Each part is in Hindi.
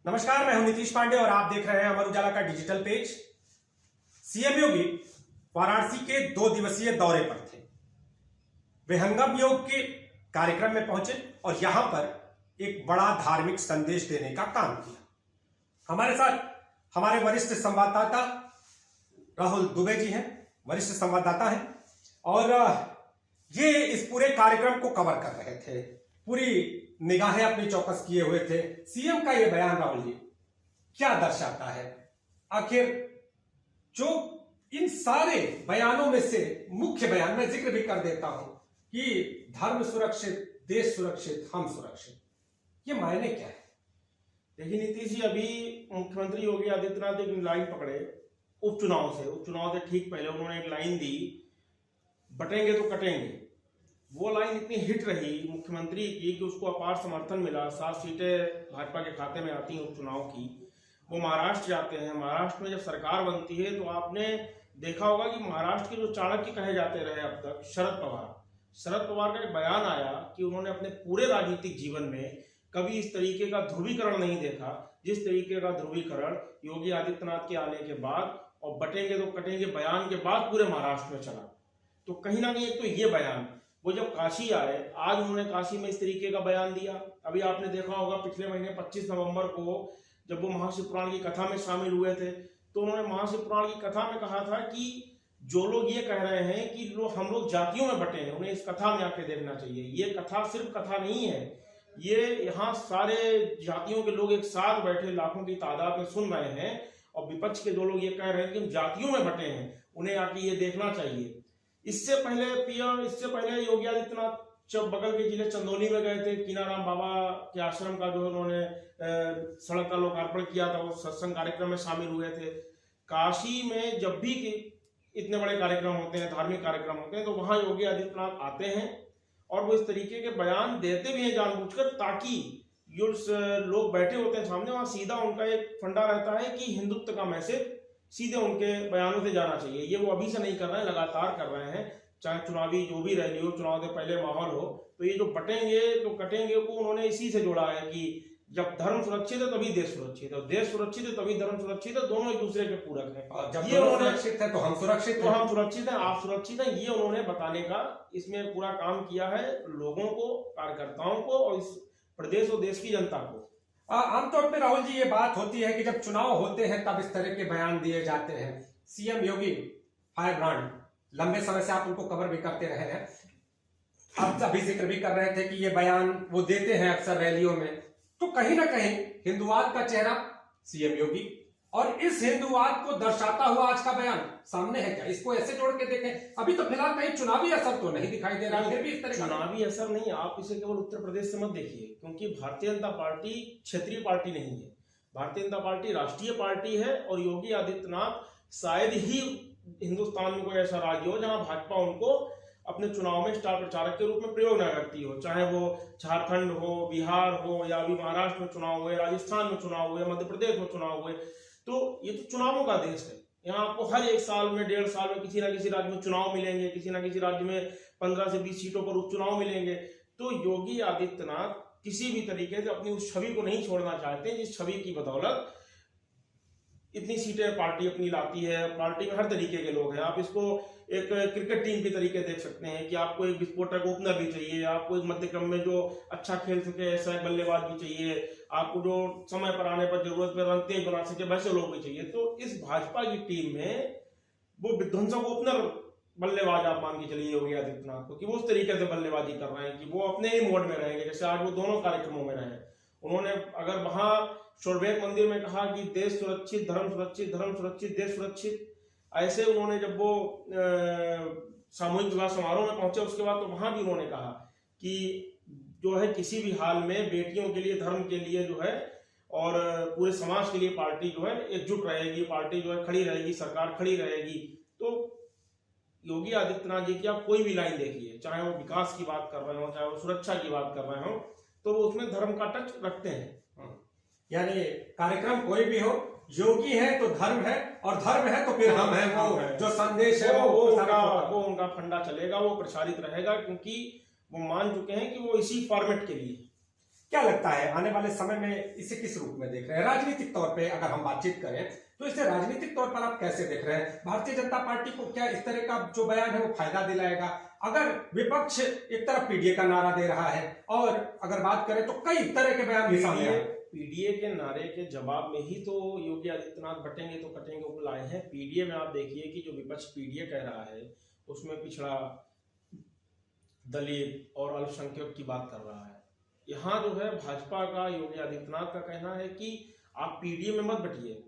नमस्कार, मैं हूं नीतीश पांडे और आप देख रहे हैं अमर उजाला का डिजिटल पेज। सीएम योगी वाराणसी के 2 दिवसीय दौरे पर थे। वे हंगम योग के कार्यक्रम में पहुंचे और यहां पर एक बड़ा धार्मिक संदेश देने का काम किया। हमारे साथ हमारे वरिष्ठ संवाददाता राहुल दुबे जी हैं, वरिष्ठ संवाददाता हैं और ये इस पूरे कार्यक्रम को कवर कर रहे थे, पूरी निगाहें अपनी चौकस किए हुए थे। सीएम का ये बयान राहुल जी क्या दर्शाता है? आखिर जो इन सारे बयानों में से मुख्य बयान मैं जिक्र भी कर देता हूं कि धर्म सुरक्षित, देश सुरक्षित, हम सुरक्षित, ये मायने क्या है? देखिए नीतीश जी, अभी मुख्यमंत्री योगी आदित्यनाथ एक लाइन पकड़े उपचुनाव से ठीक पहले उन्होंने एक लाइन दी, बटेंगे तो कटेंगे। वो लाइन इतनी हिट रही मुख्यमंत्री की कि उसको अपार समर्थन मिला। 7 सीटें भाजपा के खाते में आती हैं उपचुनाव की। वो महाराष्ट्र जाते हैं। महाराष्ट्र में जब सरकार बनती है तो आपने देखा होगा कि महाराष्ट्र के जो चाणक्य कहे जाते रहे अब तक, शरद पवार का एक बयान आया कि उन्होंने अपने पूरे राजनीतिक जीवन में कभी इस तरीके का ध्रुवीकरण नहीं देखा जिस तरीके का ध्रुवीकरण योगी आदित्यनाथ के आने के बाद और बटेंगे तो कटेंगे बयान के बाद पूरे महाराष्ट्र में चला। तो कहीं ना कहीं एक तो ये बयान, वो जब काशी आए, आज उन्होंने काशी में इस तरीके का बयान दिया। अभी आपने देखा होगा पिछले महीने 25 नवंबर को जब वो महाशिवपुराण की कथा में शामिल हुए थे तो उन्होंने महाशिवपुराण की कथा में कहा था कि जो लोग ये कह रहे हैं कि हम लोग जातियों में बटे हैं, उन्हें इस कथा में आके देखना चाहिए। ये कथा सिर्फ कथा नहीं है, ये यहाँ सारे जातियों के लोग एक साथ बैठे लाखों की तादाद में सुन रहे हैं और विपक्ष के जो लोग ये कह रहे हैं कि हम जातियों में बटे हैं, उन्हें आके ये देखना चाहिए। इससे पहले योगी आदित्यनाथ जब बगल के जिले चंदौली में गए थे, कीनाराम बाबा के आश्रम का जो उन्होंने सड़क का लोकार्पण किया था, वो सत्संग कार्यक्रम में शामिल हुए थे। काशी में जब भी इतने बड़े कार्यक्रम होते हैं, धार्मिक कार्यक्रम होते हैं, तो वहां योगी आदित्यनाथ आते हैं और वो इस तरीके के बयान देते भी हैं जानबूझकर, ताकि जो लोग बैठे होते हैं सामने, वहां सीधा उनका एक फंडा रहता है कि हिंदुत्व का मैसेज सीधे उनके बयानों से जाना चाहिए। ये वो अभी से नहीं कर रहे हैं, लगातार कर रहे हैं, चाहे चुनावी जो भी रैली हो, चुनाव से पहले माहौल हो। तो ये जो बटेंगे तो कटेंगे को उन्होंने इसी से जोड़ा है कि जब धर्म सुरक्षित है तभी देश सुरक्षित है, देश सुरक्षित है तभी धर्म सुरक्षित है, दोनों एक दूसरे के पूरक हैं। और जब ये सुरक्षित है तो हम सुरक्षित हैं, आप सुरक्षित हैं, ये उन्होंने बताने का इसमें पूरा काम किया है लोगों को, कार्यकर्ताओं को और इस प्रदेश और देश की जनता को। आमतौर पर राहुल जी ये बात होती है कि जब चुनाव होते हैं तब इस तरह के बयान दिए जाते हैं। सीएम योगी फायर ब्रांड, लंबे समय से आप उनको कवर भी करते रहे हैं, आप अभी जिक्र भी कर रहे थे कि ये बयान वो देते हैं अक्सर रैलियों में, तो कहीं ना कहीं हिंदुवाद का चेहरा सीएम योगी और इस हिंदुवाद को दर्शाता हुआ आज का बयान सामने है क्या? इसको ऐसे जोड़ के देखें। अभी तो फिलहाल कहीं चुनावी असर तो नहीं दिखाई दे रहा, फिर भी इस तरह चुनावी असर नहीं, आप इसे केवल उत्तर प्रदेश से मत देखिए, क्योंकि भारतीय जनता पार्टी क्षेत्रीय पार्टी नहीं है, भारतीय जनता पार्टी राष्ट्रीय पार्टी है। और योगी आदित्यनाथ शायद ही हिंदुस्तान में कोई ऐसा राज्य हो जहां भाजपा उनको अपने चुनाव में स्टार प्रचारक के रूप में प्रयोग न करती हो, चाहे वो झारखंड हो, बिहार हो, या अभी महाराष्ट्र में चुनाव हुए, राजस्थान में चुनाव हुए, मध्य प्रदेश में चुनाव हुए। तो ये तो चुनावों का देश है, यहाँ आपको हर 1 साल में, 1.5 साल में किसी ना किसी राज्य में चुनाव मिलेंगे, किसी ना किसी राज्य में 15 से 20 सीटों पर उपचुनाव मिलेंगे। तो योगी आदित्यनाथ किसी भी तरीके से अपनी उस छवि को नहीं छोड़ना चाहते, जिस छवि की बदौलत इतनी सीटें पार्टी अपनी लाती है। पार्टी में हर तरीके के लोग हैं, आप इसको एक क्रिकेट टीम के तरीके देख सकते हैं कि आपको एक विस्फोटक ओपनर भी चाहिए, आपको एक मध्य क्रम में जो अच्छा खेल सके ऐसा एक बल्लेबाज भी चाहिए, आपको जो समय पर आने पर जरूरत में रन तेज बना सके वैसे लोग भी चाहिए। तो इस भाजपा की टीम में वो विध्वंसक ओपनर बल्लेबाज आप मान के चलिए योगी आदित्यनाथ को, कि वो उस तरीके से बल्लेबाजी कर रहे हैं कि वो अपने ही मोड में रहेंगे, जैसे आज वो दोनों कार्यक्रमों में रहे। उन्होंने अगर वहां शोरबेग मंदिर में कहा कि देश सुरक्षित, धर्म सुरक्षित, धर्म सुरक्षित, देश सुरक्षित, ऐसे उन्होंने जब वो सामूहिक विवाह समारोह में पहुंचे उसके बाद तो वहां भी उन्होंने कहा कि जो है किसी भी हाल में बेटियों के लिए, धर्म के लिए जो है और पूरे समाज के लिए पार्टी जो है एकजुट रहेगी, पार्टी जो है खड़ी रहेगी, सरकार खड़ी रहेगी। तो योगी आदित्यनाथ जी की आप कोई भी लाइन देखिए, चाहे वो विकास की बात कर रहे हो, चाहे वो सुरक्षा की बात कर रहे हो, तो वो उसमें धर्म का टच रखते हैं। यानी कार्यक्रम कोई भी हो, योगी है तो धर्म है और धर्म है तो फिर हम हैं, वो जो संदेश है वो उनका फंडा चलेगा, वो प्रसारित रहेगा, क्योंकि वो मान चुके हैं कि वो इसी फॉर्मेट के लिए। क्या लगता है आने वाले समय में इसे किस रूप में देख रहे हैं? राजनीतिक तौर पे अगर हम बातचीत करें तो इसे राजनीतिक तौर पर आप कैसे देख रहे हैं? भारतीय जनता पार्टी को क्या इस तरह का जो बयान है वो फायदा दिलाएगा? अगर विपक्ष एक तरफ पीडीए का नारा दे रहा है और अगर बात करें तो कई तरह के बयान भी सामने आए। पीडीए के नारे के जवाब में ही तो योगी आदित्यनाथ बटेंगे तो कटेंगे को लाए हैं। पीडीए में आप देखिए कि जो विपक्ष पीडीए कह रहा है उसमें पिछड़ा, दलित और अल्पसंख्यक की बात कर रहा है। यहाँ जो है भाजपा का, योगी आदित्यनाथ का कहना है कि आप पीडीए में मत बटिए,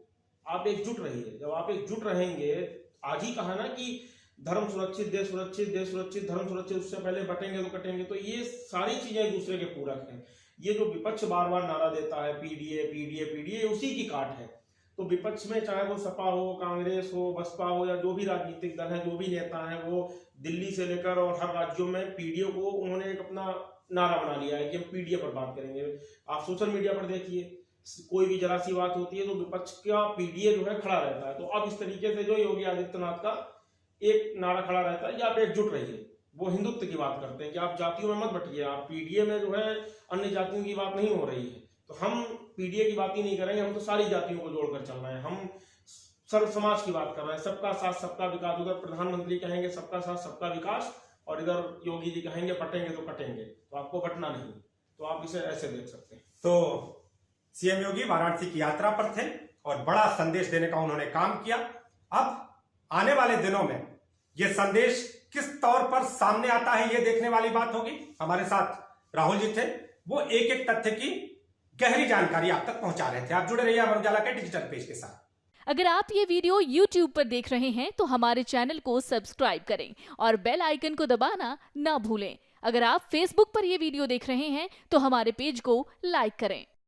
आप एकजुट रहिए। जब आप एकजुट रहेंगे, आज ही कहा ना कि धर्म सुरक्षित, देश सुरक्षित, देश सुरक्षित, धर्म सुरक्षित, उससे पहले बटेंगे तो कटेंगे, तो ये सारी चीजें एक दूसरे के पूरक हैं। ये जो विपक्ष बार बार नारा देता है पीडीए पीडीए पीडीए, उसी की काट है। तो विपक्ष में चाहे वो सपा हो, कांग्रेस हो, बसपा हो या जो भी राजनीतिक दल है, जो भी नेता है, वो दिल्ली से लेकर और हर राज्यों में पीडीए को उन्होंने एक अपना नारा बना लिया है कि हम पीडीए पर बात करेंगे। आप सोशल मीडिया पर देखिए, कोई भी जरा सी बात होती है तो विपक्ष का पीडीए जो है खड़ा रहता है। तो अब इस तरीके से जो योगी आदित्यनाथ का एक नारा खड़ा रहता है कि आप एकजुट रहिए। वो हिंदुत्व की बात करते हैं कि आप जातियों में मत बटिए, आप पीडीए में जो है अन्य जातियों की बात नहीं हो रही है। तो हम पीडीए की बात ही नहीं करेंगे, हम तो सारी जातियों को जोड़कर चल रहे हैं। हम सर्व समाज की बात कर रहे हैं, सबका साथ सबका विकास। उधर प्रधानमंत्री कहेंगे सबका साथ सबका विकास और इधर योगी जी कहेंगे बटेंगे तो कटेंगे, तो आपको बटना नहीं। तो आप इसे ऐसे देख सकते हैं। तो सीएम योगी वाराणसी की यात्रा पर थे और बड़ा संदेश देने का उन्होंने काम किया। अब आने वाले दिनों में यह संदेश किस तौर पर सामने आता है, यह देखने वाली बात होगी। हमारे साथ राहुल जी थे, वो एक एक तथ्य की गहरी जानकारी आप तक पहुंचा रहे थे। आप जुड़े रहिए अमर उजाला के डिजिटल पेज के साथ। अगर आप ये वीडियो YouTube पर देख रहे हैं तो हमारे चैनल को सब्सक्राइब करें और बेल आइकन को दबाना ना भूलें। अगर आप Facebook पर ये वीडियो देख रहे हैं तो हमारे पेज को लाइक करें।